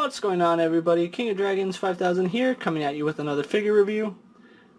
What's going on, everybody? King of Dragons 5000 here, coming at you with another figure review.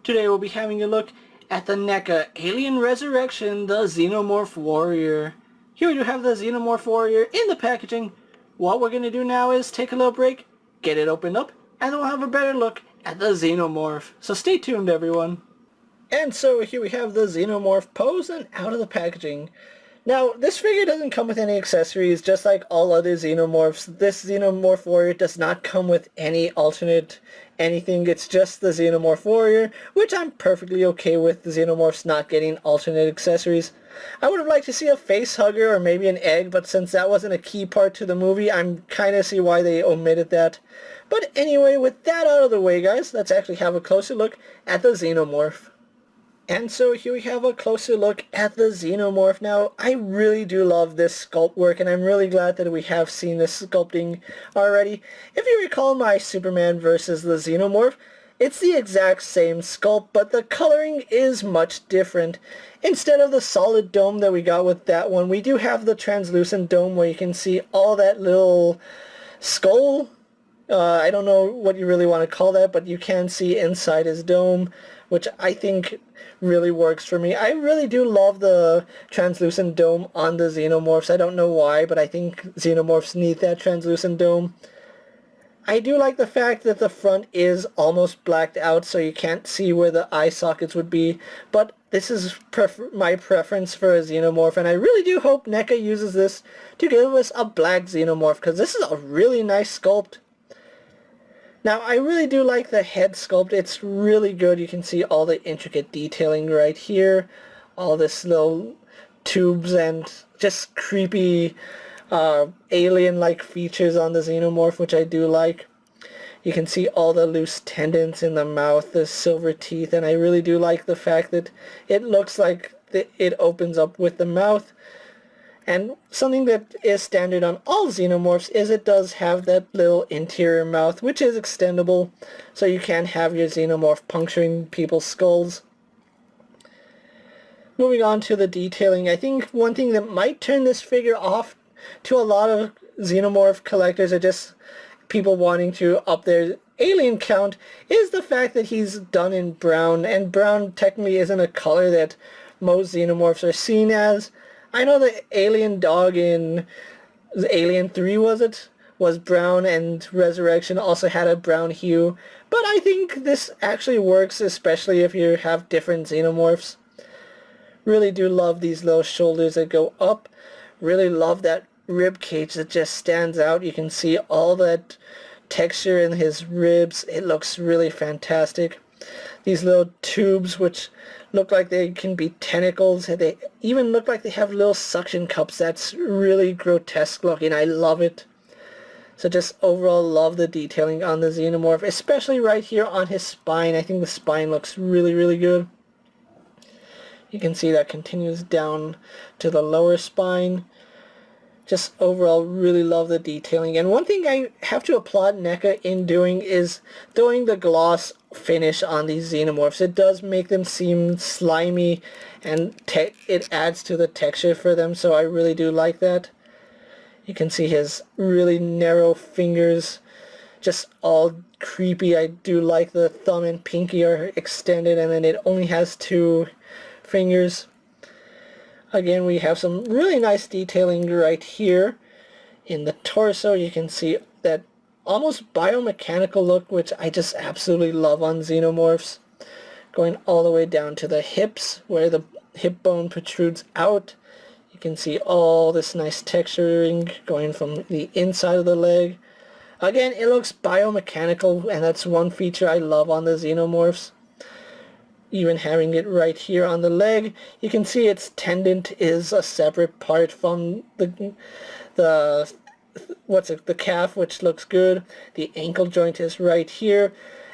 Today we'll be having a look at the NECA Alien Resurrection, the Xenomorph Warrior. Here we do have the Xenomorph Warrior in the packaging. What we're going to do now is take a little break, get it opened up, and then we'll have a better look at the Xenomorph. So stay tuned, everyone. And so here we have the Xenomorph posed and out of the packaging. Now, this figure doesn't come with any accessories, just like all other Xenomorphs. This Xenomorph Warrior does not come with any alternate anything. It's just the Xenomorph Warrior, which I'm perfectly okay with the Xenomorphs not getting alternate accessories. I would have liked to see a face hugger or maybe an egg, but since that wasn't a key part to the movie, I'm kind of see why they omitted that. But anyway, with that out of the way, guys, let's actually have a closer look at the Xenomorph. And so here we have a closer look at the Xenomorph. Now, I really do love this sculpt work, and I'm really glad that we have seen this sculpting already. If you recall my Superman versus the Xenomorph, it's the exact same sculpt, but the coloring is much different. Instead of the solid dome that we got with that one, we do have the translucent dome where you can see all that little skull. I don't know what you really want to call that, but you can see inside his dome, which I think really works for me. I really do love the translucent dome on the Xenomorphs. I don't know why, but I think Xenomorphs need that translucent dome. I do like the fact that the front is almost blacked out, so you can't see where the eye sockets would be, but this is my preference for a Xenomorph, and I really do hope NECA uses this to give us a black Xenomorph, because this is a really nice sculpt. Now, I really do like the head sculpt. It's really good. You can see all the intricate detailing right here. All this little tubes and just creepy alien-like features on the Xenomorph, which I do like. You can see all the loose tendons in the mouth, the silver teeth, and I really do like the fact that it looks like it opens up with the mouth. And something that is standard on all Xenomorphs is it does have that little interior mouth, which is extendable, so you can have your Xenomorph puncturing people's skulls. Moving on to the detailing, I think one thing that might turn this figure off to a lot of Xenomorph collectors or just people wanting to up their alien count is the fact that he's done in brown, and brown technically isn't a color that most Xenomorphs are seen as. I know the alien dog in Alien 3, was brown, and Resurrection also had a brown hue, but I think this actually works, especially if you have different Xenomorphs. Really do love these little shoulders that go up. Really love that rib cage that just stands out. You can see all that texture in his ribs. It looks really fantastic. These little tubes, which look like they can be tentacles. They even look like they have little suction cups. That's really grotesque looking. I love it. So just overall love the detailing on the Xenomorph, especially right here on his spine. I think the spine looks really, really good. You can see that continues down to the lower spine. Just overall really love the detailing. And one thing I have to applaud NECA in doing is throwing the gloss finish on these Xenomorphs. It does make them seem slimy, and it adds to the texture for them, so I really do like that. You can see his really narrow fingers, just all creepy. I do like the thumb and pinky are extended, and then it only has 2 fingers. Again, we have some really nice detailing right here in the torso. You can see that almost biomechanical look, which I just absolutely love on Xenomorphs. Going all the way down to the hips, where the hip bone protrudes out. You can see all this nice texturing going from the inside of the leg. Again, it looks biomechanical, and that's one feature I love on the Xenomorphs. Even having it right here on the leg, you can see its tendon is a separate part from the calf, which looks good. The ankle joint is right here,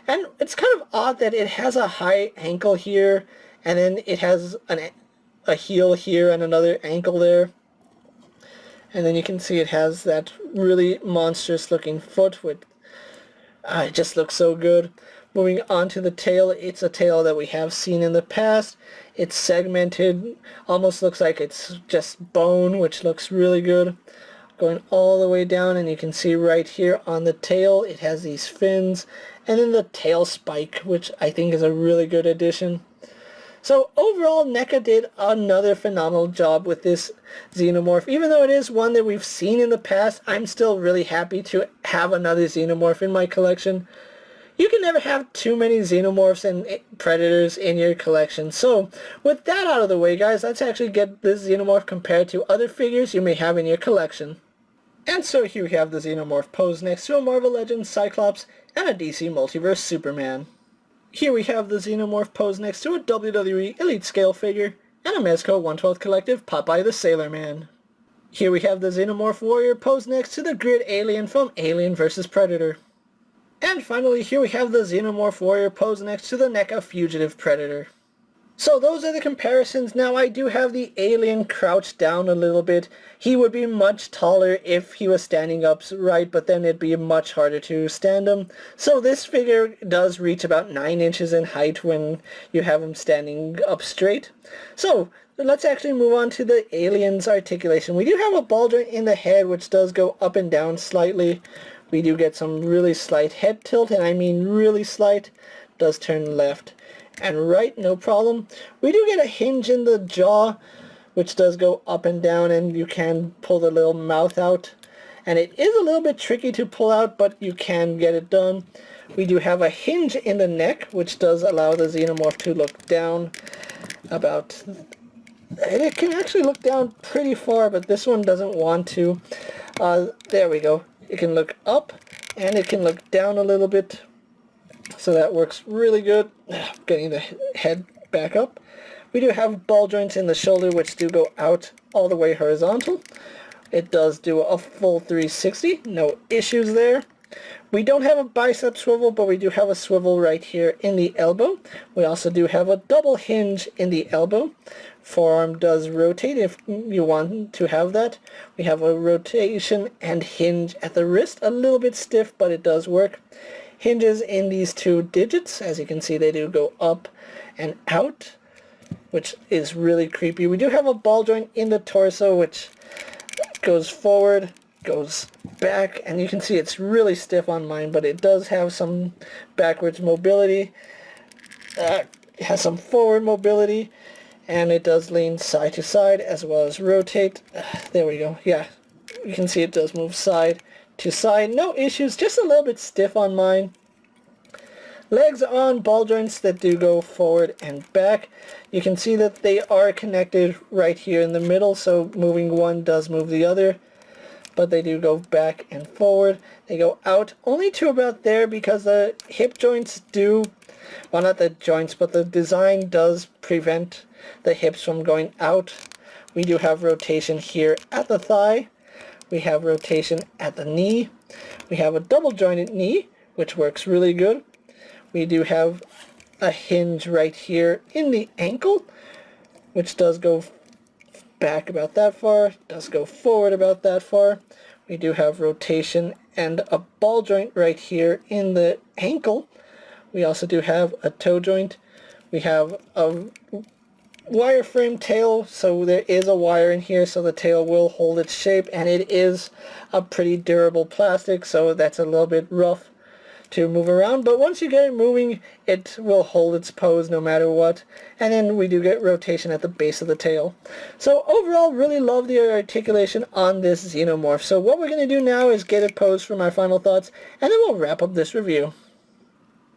and it's kind of odd that it has a high ankle here, and then it has a heel here and another ankle there. And then you can see it has that really monstrous looking foot with it just looks so good. Moving on to the tail, it's a tail that we have seen in the past. It's segmented, almost looks like it's just bone, which looks really good. going all the way down, and you can see right here on the tail it has these fins, and then the tail spike, which I think is a really good addition. So overall, NECA did another phenomenal job with this Xenomorph. Even though it is one that we've seen in the past, I'm still really happy to have another Xenomorph in my collection. You can never have too many Xenomorphs and Predators in your collection. So with that out of the way, guys, let's actually get this Xenomorph compared to other figures you may have in your collection. And so here we have the Xenomorph posed next to a Marvel Legends Cyclops and a DC Multiverse Superman. Here we have the Xenomorph posed next to a WWE Elite Scale figure and a Mezco 1/12 Collective Popeye the Sailor Man. Here we have the Xenomorph Warrior posed next to the Grid Alien from Alien vs. Predator. And finally, here we have the Xenomorph Warrior posed next to the NECA Fugitive Predator. So those are the comparisons. Now I do have the alien crouched down a little bit. He would be much taller if he was standing upright, but then it'd be much harder to stand him. So this figure does reach about 9 inches in height when you have him standing up straight. So let's actually move on to the alien's articulation. We do have a ball joint in the head which does go up and down slightly. We do get some really slight head tilt, and I mean really slight. Does turn left and right, no problem. We do get a hinge in the jaw, which does go up and down, and you can pull the little mouth out. And it is a little bit tricky to pull out, but you can get it done. We do have a hinge in the neck, which does allow the Xenomorph to look down about... It can actually look down pretty far, but this one doesn't want to. There we go. It can look up, and it can look down a little bit. So that works really good. Getting the head back up. We do have ball joints in the shoulder which do go out all the way horizontal. It does do a full 360. No issues there. We don't have a bicep swivel, but we do have a swivel right here in the elbow. We also do have a double hinge in the elbow. Forearm does rotate if you want to have that. We have a rotation and hinge at the wrist. A little bit stiff, but it does work. Hinges in these 2 digits. As you can see, they do go up and out, which is really creepy. We do have a ball joint in the torso, which goes forward, goes back, and you can see it's really stiff on mine, but it does have some backwards mobility. It has some forward mobility, and it does lean side to side as well as rotate. There we go. Yeah, you can see it does move side to side. No issues, just a little bit stiff on mine. Legs on ball joints that do go forward and back. You can see that they are connected right here in the middle, so moving one does move the other, but they do go back and forward. They go out only to about there because the hip joints do, well, not the joints, but the design does prevent the hips from going out. We do have rotation here at the thigh. We have rotation at the knee. We have a double jointed knee, which works really good. We do have a hinge right here in the ankle, which does go back about that far, does go forward about that far. We do have rotation and a ball joint right here in the ankle. We also do have a toe joint. We have a wireframe tail, so there is a wire in here, so the tail will hold its shape, and it is a pretty durable plastic, so that's a little bit rough to move around, but once you get it moving, it will hold its pose no matter what. And then we do get rotation at the base of the tail. So overall, really love the articulation on this Xenomorph. So what we're going to do now is get it posed for my final thoughts, and then we'll wrap up this review.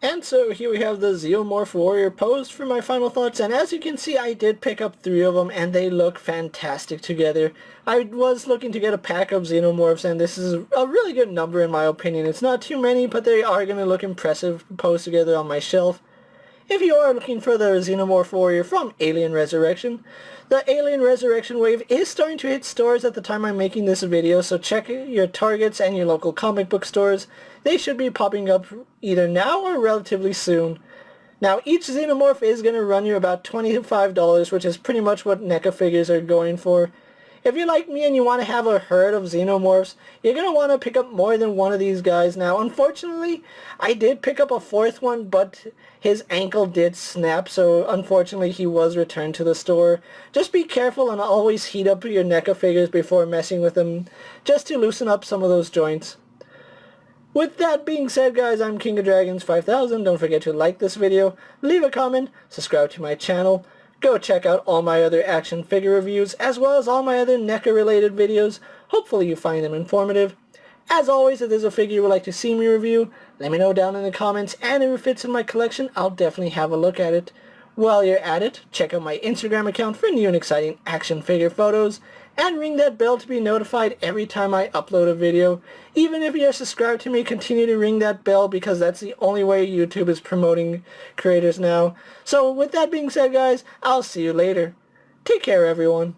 And so here we have the Xenomorph Warrior posed for my final thoughts, and as you can see, I did pick up 3 of them, and they look fantastic together. I was looking to get a pack of Xenomorphs, and this is a really good number in my opinion. It's not too many, but they are going to look impressive posed together on my shelf. If you are looking for the Xenomorph Warrior from Alien Resurrection, the Alien Resurrection wave is starting to hit stores at the time I'm making this video, so check your Targets and your local comic book stores. They should be popping up either now or relatively soon. Now, each Xenomorph is going to run you about $25, which is pretty much what NECA figures are going for. If you're like me and you want to have a herd of Xenomorphs, you're going to want to pick up more than one of these guys. Now, unfortunately, I did pick up a fourth one, but his ankle did snap, so unfortunately he was returned to the store. Just be careful and always heat up your NECA figures before messing with them, just to loosen up some of those joints. With that being said, guys, I'm KingofDragons 5000. Don't forget to like this video, leave a comment, subscribe to my channel. Go check out all my other action figure reviews, as well as all my other NECA related videos. Hopefully you find them informative. As always, if there's a figure you would like to see me review, let me know down in the comments, and if it fits in my collection, I'll definitely have a look at it. While you're at it, check out my Instagram account for new and exciting action figure photos, and ring that bell to be notified every time I upload a video. Even if you're subscribed to me, continue to ring that bell, because that's the only way YouTube is promoting creators now. So with that being said, guys, I'll see you later. Take care, everyone.